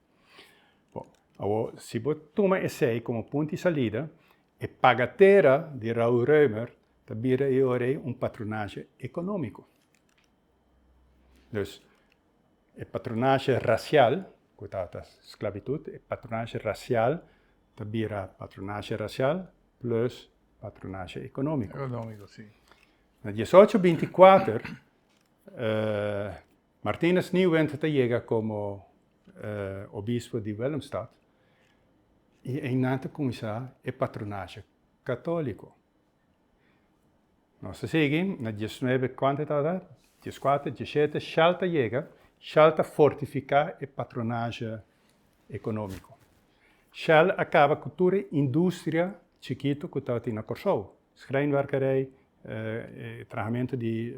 Bom, agora, se você toma esse como ponto de saída, a pagatera de Raoul Reumer também é patronagem econômico. Então, a patronagem racial, que é a esclavitud, a patronagem racial também é patronagem racial plus patronagem econômico. Econômico, sim. Na 1824, Martinez Nieuwendt chega como obispo de Willemstad e em começar é patronagem católico. Nós seguimos na 19 quantidade, 14, 17, Schalta chega, Schalta fortificar é patronagem econômico. Shell acaba com toda a indústria chiquito que estava na Corsou. Schrijnwerkerij, tratamento de,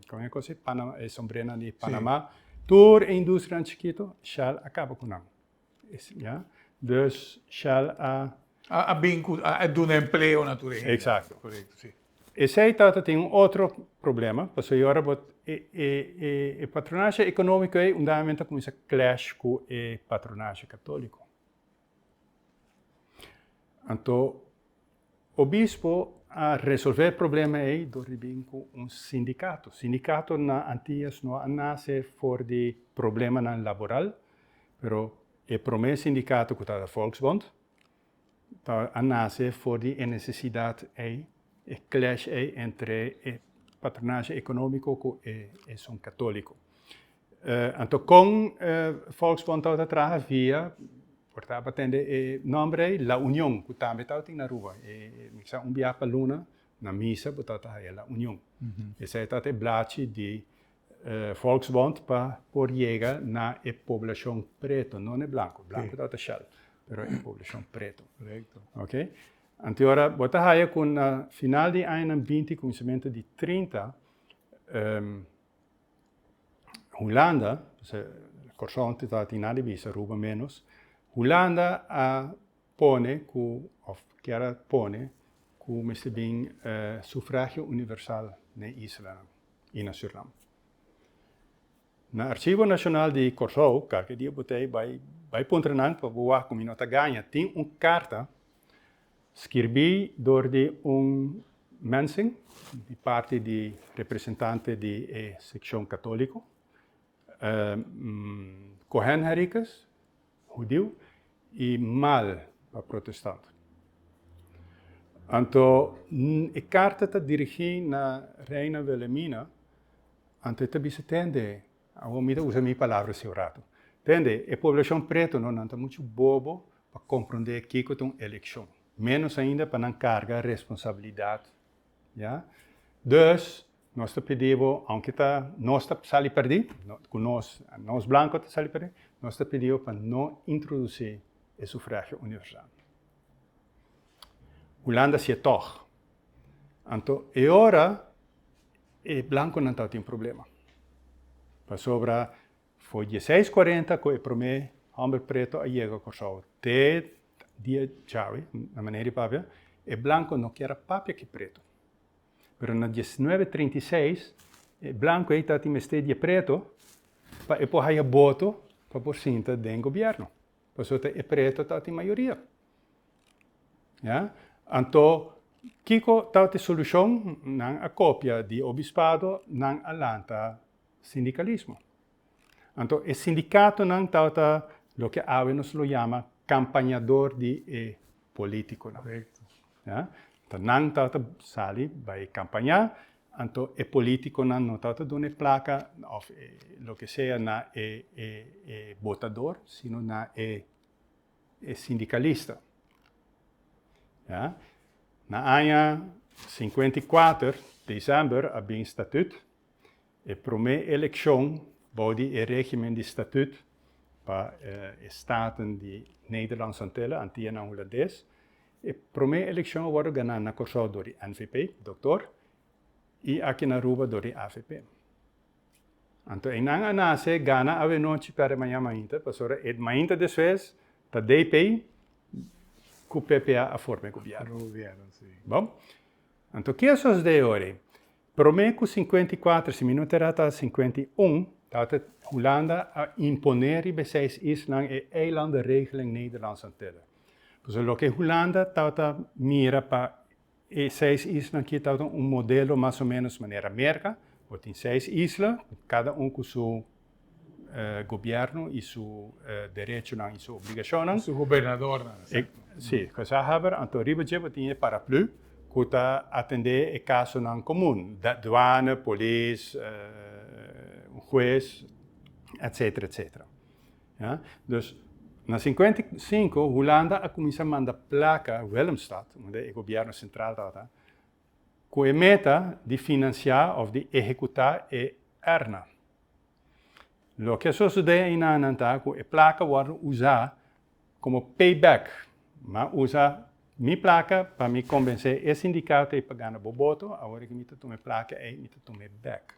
como é que se Panama, sombrena de Panamá. Toda a indústria chiquito, Shell acaba com isso. Ja? Dus Shell Doen empleo naturalmente. Exacto. Correcto, sí. E zij tem outro problema, porque agora o patronagem econômico é undamente começa a clash com o patronagem católico. Então, o bispo a resolver o problema é door com sindicato. Sindicato na Antillas não nasce por de problema na laboral, pero o primeiro sindicato que está da Volksbond, nasce por de necessidade é clash entre o patronagem econômico e o católico. Então, com Volksbond atrás havia portanto, atende nome La União, que também está na rua. Mixa dia para luna na missa, portanto, é La União. Esse é o blate de Volksbond para por chegar na população preta, não é branco. Branco está Shell, mas é população preta. Correcto. Ok? Então, agora, bota aí com o final de ano 20, começamento de 30, Holanda, Corsão está na divisa, Ruba menos, Holanda pone, of quer pone, como se bem sufrágio universal na Islândia e na Suriname. No Arquivo Nacional de Corsou, qualquer dia botei vai pontranan para voar como nota ganha, tem carta escrita door de mensing, de parte de representante de secção católico, Cohen Henricus, judeu, e Mal, para protestante. Então, a carta está dirigida na Reina Wilhelmina, então também se tende, eu uso minha palavra seu rato, tende, a população preta não está muito bobo para compreender que é uma eleição, menos ainda para não carregar responsabilidade. Ja? Dus, nós pedimos, aunque nós estamos sali perder, nós blancos estamos sali perder, nós pedimos para não introduzir o sufrágio universal. Holanda se toch. Então, agora, o branco não tem problema. Para sobra, foi 1640 que o primeiro homem preto a chegar a Corsou. Até dia chave, na maneira de papel, o branco não quer papel que preto. Pero na 1936, o branco está em estado preto para poder voto para por cinta do governo. Por isso, o preto está em maioria. Ja? Então, Kiko está a solução não a cópia de obispado, não alanta sindicalismo. Então, o sindicato não está o que a nos lo chama campanhador de político. Ja? Então, não está sali vai campanhar, então o político não está dando placa, ou o que seja, na votador, sino na sindicalista. Ja? Na ano 54, dezembro, havia um estatuto, a primeira eleição, body o regime de estatuto para Staten de Nederlandse Antillen, Antillen en Holandes. A primeira eleição foi ganhada na Corsou door de NVP, doutor, e aqui na Aruba door de AVP. Então, em ano nasce, Ghana ave noite para amanhã mainta, pastora, e mainta desvés, da DP, com o PPA a forma governo. Bom? Então, o que é isso de hoje? Primeiro com 54, se não terá 51, dat Holanda a imponer bij 6 island e eilandenregeling Nederlandse Antillen. Dus lo que Holanda tauta mira para e 6 islas que tauta modelo mais ou menos maneira América, ou tem 6 islas, cada com seu governo e seu direito e sua obrigação. Su governador. Sim, que já hebben, então riba tem paraplu, que está atender o caso não comum, douane, polícia, juez, etc, etc. Ja? Dus, na 55, Holanda a começar a mandar placa a Willemstad, onde o governo central está, com a meta de financiar ou de executar a ERNA. O que sucede em Ananta, que a placa vai usar como payback, mas usa Mi placa, para me convencer, é sindicato e pagar na boboto, agora que me tome placa e me tome back.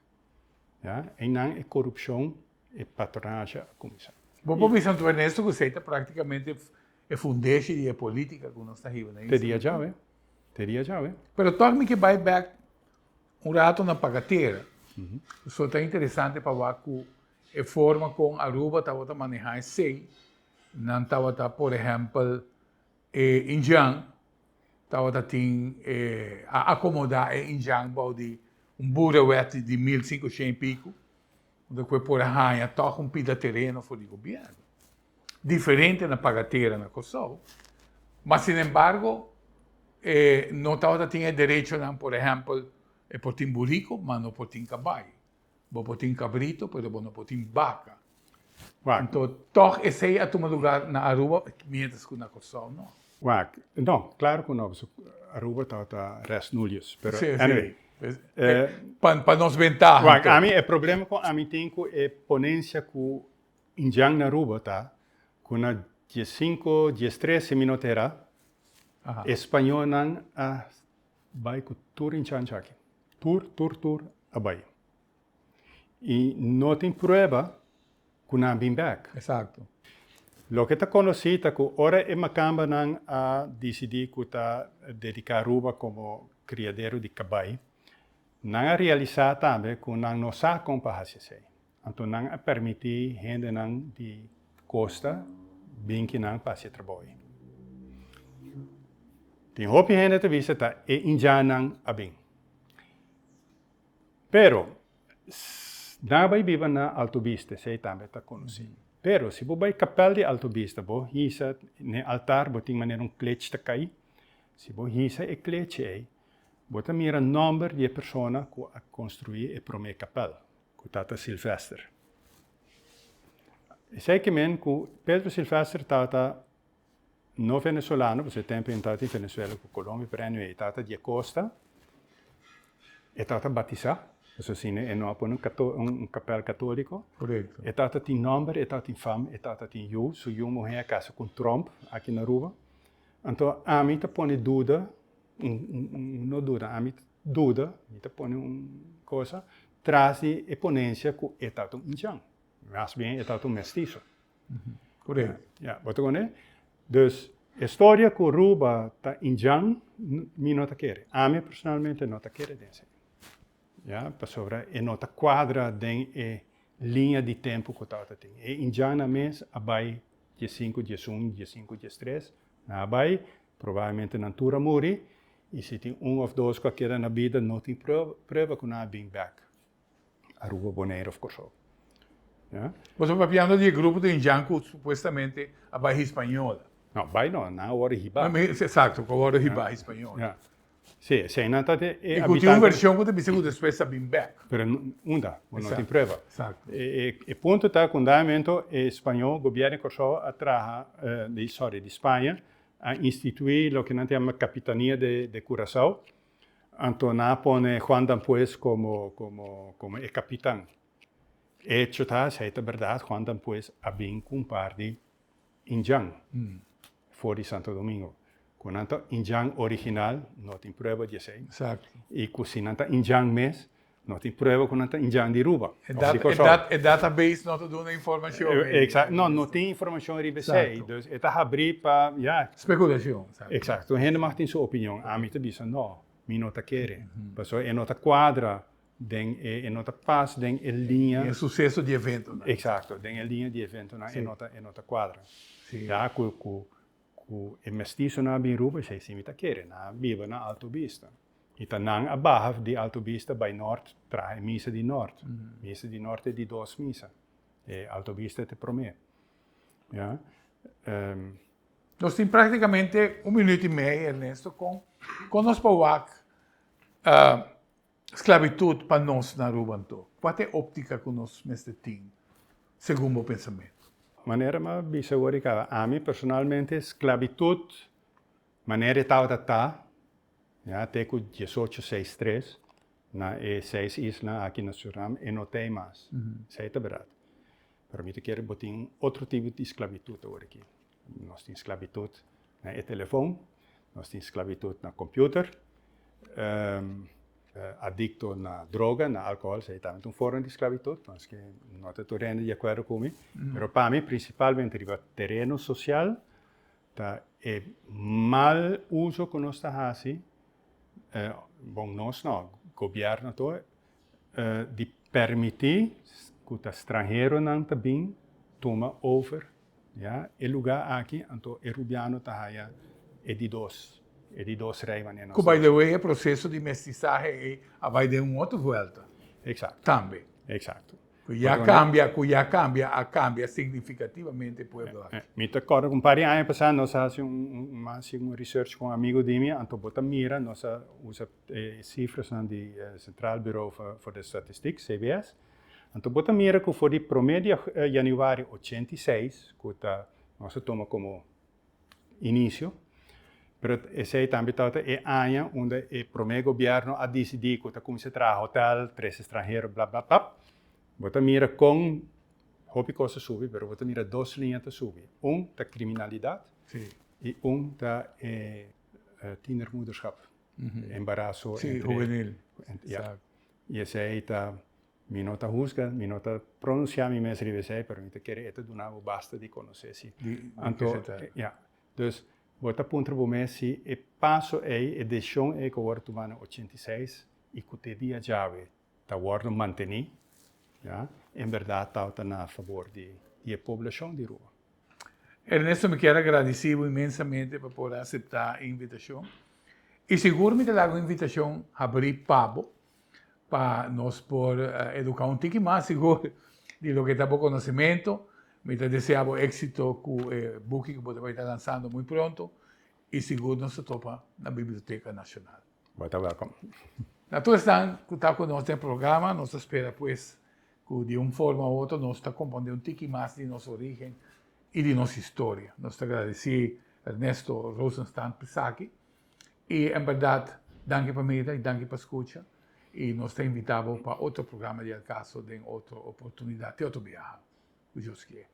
Ja? E não é corrupção e patronagem a comissão. Vou pensar tu Ernesto que você praticamente é fundeixe de política que nós está rindo, né? Teria já, é? Teria já, é? Pero toque-me que vai back rato na pagateira. Isso está interessante para ver que a forma como Aruba estava manejar sei, não estava, por exemplo, Injang, estava a acomodar Injang de burro de 1.500 e pico, depois por arranha, toca pida terreno fora do governo. Diferente na pagateira na Kosovo. Mas, sin embargo, não estava tinha direito, por exemplo, por ter burico, mas não por ter caballo. Vou por ter cabrito, mas não por ter vaca. Então, toch esse aí a tomar lugar na Aruba, mientras que na Kosovo, não. Não, claro que não. Aruba está res nulhos. Pero, Sim, anyway, para nós ventajas. A mim, o problema com a mim tem é ponência que Injang na Aruba, tá? Com na 15, 13 minutos, espanhol não vai com tur Injang aqui. Tur, abai. E não tem prova que não vem back. Exato. Lo que está conhecido é que ora é uma câmara a decidir que está dedicar Aruba como criadeiro de cabai. Não é realizar também que não sabe como fazer isso. Então não é permitir gente de costa vir que não faça trabalho. Tem roupa gente que visita e indianan a bem. Pero não vai viver na autopista, sei também está conhecido. Pero se você vai capel de autopista, você hisa no altar, você tem maneira kletje te cair. Se você hisa e kletje aí, você mira o número de pessoas que a construir e promer capel, que tata Silvestre. E sei que Pedro Silvestre tata no venezuelano, você tem pentado em Venezuela com Colômbia, pero anyway, tata de costa, e tata batizado. Isso sim, é não capel católico. Correto. E tata tem nome, e tata tem fama, e tata tem eu. So eu morri a casa com Trump aqui na Aruba. Então, a mim te põe dúvida, não dúvida, a mim dúvida, me te põe coisa, traz de exponência que é tata Injang. Mais bem, é tata mestiço. Correto. Ja, wat ik né? Dus, a história que Aruba está Injang, me não te quer. A mim, personalmente, não te quer desse. Ja, para sobre e nota quadra den e linha de tempo que está tem. E Indiana mês abai dia 5, dia 1, dia 5, dia 3, na abai provavelmente na tura muri e se tem ou dois que queda na vida não tem prova que não bem back. Aruba Bonaire of course. Ja? Você vai falando de grupo de Injanco supostamente abai espanhola. Não, vai não, na hora riba. Exato, com a hora riba espanhola. Ja. Sì, se non state e continua una versione che mi sembra spesso ben back. Però non ti prova. Esatto. E punto sta condamento e spagnolo, il governo corso attraha di Spagna a istituire lo che noi chiamiamo capitania de Curaçao. Antona pone Juan Dampues como el capitán. E ciò se è verdad, Juan Dampues ha vinto un par di Injang fuori Santo Domingo. Quando Injang original, não tem prova de ser. Exato. E quando Injang mês, não tem prova quando Injang de Aruba. E database não te dá informação. Exato. Não tem informação de ser. Então, é abrir para, especulação. Exato. A gente tem sua opinião. A mim também não, me não quer. Porque é nota quadra, é nota paz, é linha. É sucesso de evento. Exato. É linha de evento, é nota quadra. Já o mestiço na Aruba, se simita quer, na viva na autopista. E também abaixo de autopista by norte, traz missa de norte. Missa de norte é de 2 missas. E autopista te promete. Ja? Nós temos praticamente 1 minuto e meio, Ernesto, com nós para esclavitud para nós na Aruba. Qual é a óptica que nós temos, segundo o pensamento? Maneira ma bisogna a mim personalmente esclavitud maneira tal já até que 1863 na 6 islas aqui na Suriname e não tem mais. Isso é verdade. Para mim quero botar outro tipo de esclavitud agora aqui. Nós temos esclavitud na telefone, nós temos esclavitud na computer, adicto na droga, na álcool, é também uma forma de esclavitud, mas que não estou de acordo comigo. Mas para mim, principalmente, o terreno social, é mal uso que nós estamos fazendo, bom, nós não, o governo todo, de permitir que o estrangeiro não também toma over, ja, o lugar aqui, então, o rubiano está é de dois reinos. Que, by the way, o processo de mestiçagem vai dar uma outra volta. Exato. Também. Exato. Que cambia significativamente o povo aqui. Me acordo, um par de anos passados, nós fazíamos um research com um amigo de mim, então, bota mira, nós usamos cifras do Central Bureau for the Statistics, CBS, então, bota mira que foi de promédio januário 86, que nós tomamos como início, mas esse também é ano onde o primeiro governo a decidir que como se traz hotel, 3 estrangeiros, blá, blá, blá. Bota mira com, houve coisas subir, mas bota mira 2 linhas de subir. Da criminalidade e da tienermoederschap, embaraço. Sim, juvenil. Ja. E esse aí está, me não está rusga, me não está pronunciar minha mestre de você, mas me está querendo donar o basta de conhecer-se. Então, ja. Dus, bota ponto para mim se o passo é a decisão é que o orto vai 86 e que o dia chave está orto manter, ja, em verdade está a favor da população de rua. Ernesto, me quero agradecer imensamente por poder aceitar a invitação. E seguro me dá uma invitação a abrir pabo para nós por educar um pouco mais seguro de lo que está por conhecimento. Me desejo êxito com o book que você vai estar lançando muito pronto e seguro nos topa na Biblioteca Nacional. Vai estar welcome. Na tua estão conosco no programa, nós espera pues que de uma forma ou outra nós está compondo um pouco mais de nossa origem e de nossa história. Nós agradecemos Ernesto Rosenstein Pisaki e, em verdade, danke para mim e danke para a escuta. E nós te invitamos para outro programa de Alcaço, em outra oportunidade, outro viagem. Que Deus quer.